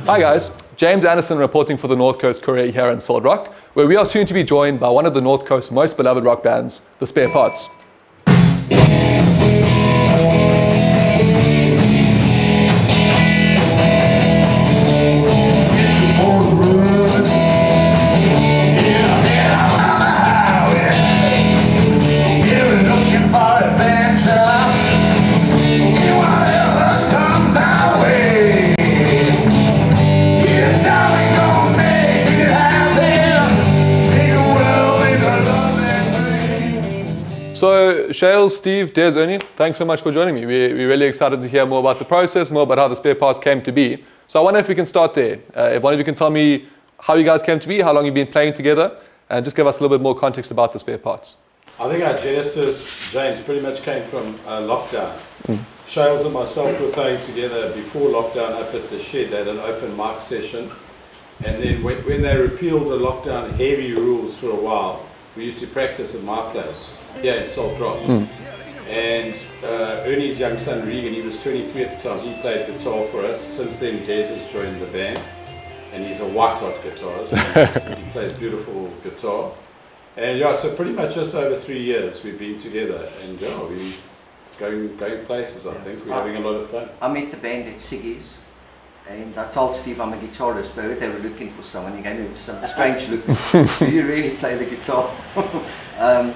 Hi guys, James Anderson reporting for the North Coast Courier here in Solid Rock, where we are soon to be joined by one of the North Coast's most beloved rock bands, the Spare Parts. So, Shale, Steve, Des, Ernie, thanks so much for joining me. We're really excited to hear more about the process, more about how the Spare Parts came to be. So I wonder if we can start there. If one of you can tell me how you guys came to be, how long you've been playing together, and just give us a little bit more context about the Spare Parts. I think our genesis, James, pretty much came from lockdown. Shales and myself were playing together before lockdown up at the shed at an open mic session. And then when they repealed the lockdown heavy rules for a while, we used to practice at my place here in Salt Rock. And Ernie's young son Regan, he was 23 at the time, he played guitar for us. Since then Des has joined the band, and he's a white hot guitarist. He plays beautiful guitar. And yeah, so pretty much just over 3 years we've been together, and yeah, we're going places. I think we're having a lot of fun. I met the band at Siggy's, and I told Steve I'm a guitarist. They were looking for someone. He gave me some strange looks. Do you really play the guitar?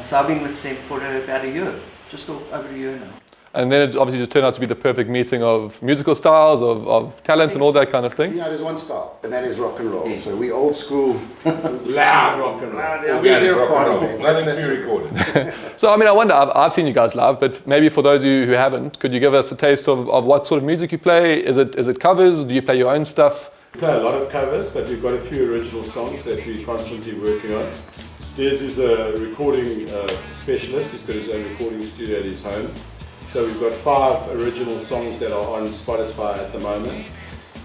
So I've been with them for about a year, just over a year now. And then it obviously just turned out to be the perfect meeting of musical styles, of talents and all that kind of thing. Yeah, there's one style, and that is rock and roll. Yeah. So we old school, loud rock and roll. Yeah, we're part of it. Nothing pre-recorded. So I mean, I wonder, I've seen you guys live, but maybe for those of you who haven't, could you give us a taste of what sort of music you play? Is it covers? Do you play your own stuff? We play a lot of covers, but we've got a few original songs that we're constantly working on. Des is a recording specialist. He's got his own recording studio at his home. So we've got 5 original songs that are on Spotify at the moment,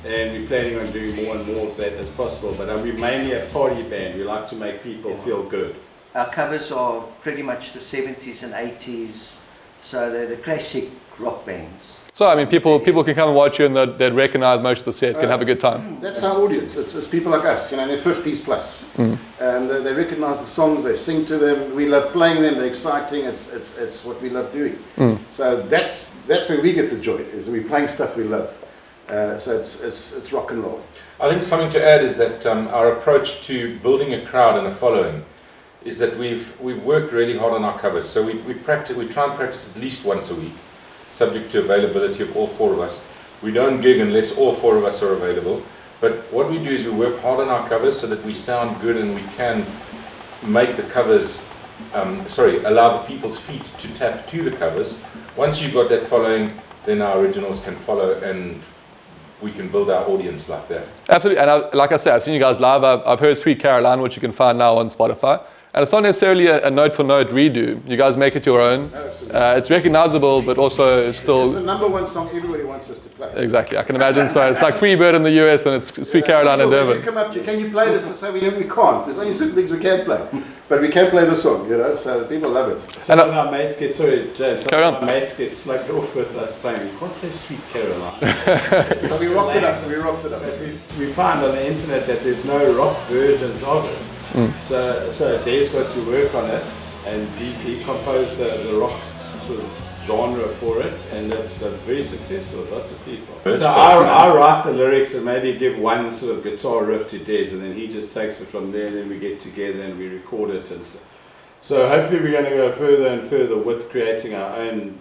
and we're planning on doing more and more of that as possible. But we're mainly a party band. We like to make people feel good. Our covers are pretty much the 70s and 80s, so they're the classic rock bands. So I mean, people can come and watch you, and they'd recognize most of the set, can have a good time. That's our audience. It's people like us, you know, they're 50s plus. And they recognize the songs, they sing to them. We love playing them, they're exciting, it's what we love doing. So that's where we get the joy, is we're playing stuff we love. So it's rock and roll. I think something to add is that our approach to building a crowd and a following is that we've worked really hard on our covers. So we try and practice at least once a week, subject to availability of all 4 of us. We don't gig unless all 4 of us are available. But what we do is we work hard on our covers so that we sound good, and we can make the covers, allow the people's feet to tap to the covers. Once you've got that following, then our originals can follow, and we can build our audience like that. Absolutely, and like I said, I've seen you guys live. I've heard Sweet Caroline, which you can find now on Spotify. And it's not necessarily a note-for-note redo. You guys make it your own. It's recognizable, but also still... It's the number one song everybody wants us to play. Exactly, I can imagine. So it's like Freebird in the US, and it's Sweet Caroline in Durban. You come up to, can you play this? And say, we can't. There's only certain things we can't play. But we can play the song, you know, so people love it. Some of our mates get, our mates get slugged off with us playing, we can't play Sweet Caroline. So we rocked it up, We find on the internet that there's no rock versions of it. So Des got to work on it, and he composed the rock sort of genre for it, and it's very successful with lots of people. So I write the lyrics and maybe give one sort of guitar riff to Des, and then he just takes it from there, and then we get together and we record it. And so hopefully we're going to go further and further with creating our own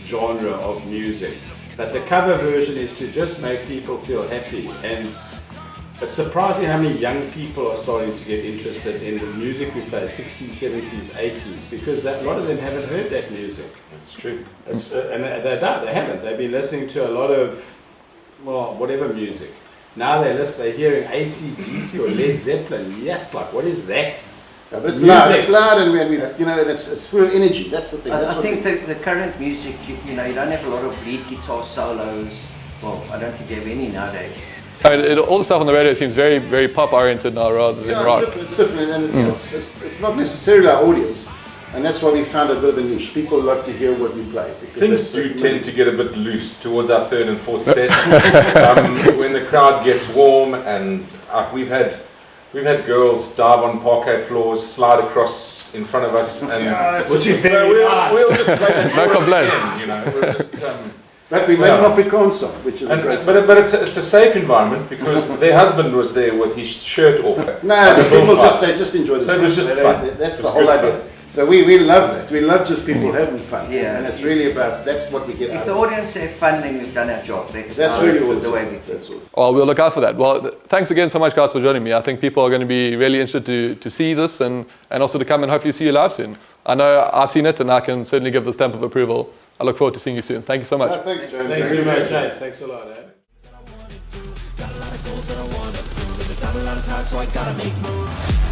genre of music. But the cover version is to just make people feel happy, and it's surprising how many young people are starting to get interested in the music we play, 60s, 70s, 80s, because a lot of them haven't heard that music. That's true. And they haven't. They've been listening to a lot of, well, whatever music. Now they're hearing AC/DC or Led Zeppelin. Yes, like, what is that? Yeah, but it's loud. It's loud, and we you know, it's full of energy. That's the thing. I think the current music, you know, you don't have a lot of lead guitar solos. Well, I don't think you have any nowadays. I mean, all the stuff on the radio seems very, very pop oriented now rather than rock. It's different, and it's not necessarily our audience. And that's why we found a bit of a niche. People love to hear what we play. because Things that's do so tend to get a bit loose towards our third and fourth set. When the crowd gets warm, and we've had girls dive on parquet floors, slide across in front of us, and Which is so very nice. we'll just play that No chorus complaints. again, you know. We'll just, But we made Yeah. an Afrikaans song, which is a great song. but it's a safe environment because their husband was there with his shirt off. No, At the people bullfight. they just enjoy the So it was song. just They- fun. That's It the was whole good idea. fun. So we love that. We love just people having fun. Yeah. And it's really about, that's what we get If out the of it. audience have fun, then we've done our job. That's how really it's what the way we it's do. that's all. Well, we'll look out for that. Well, thanks again so much, guys, for joining me. I think people are going to be really interested to see this and also to come and hopefully see you live soon. I know I've seen it and I can certainly give the stamp of approval. I look forward to seeing you soon. Thank you so much. Thanks, James. Thanks very much, James. Thanks a lot. Got a lot of goals that I wanna prove, and there's not a lot of time, so I gotta make moves.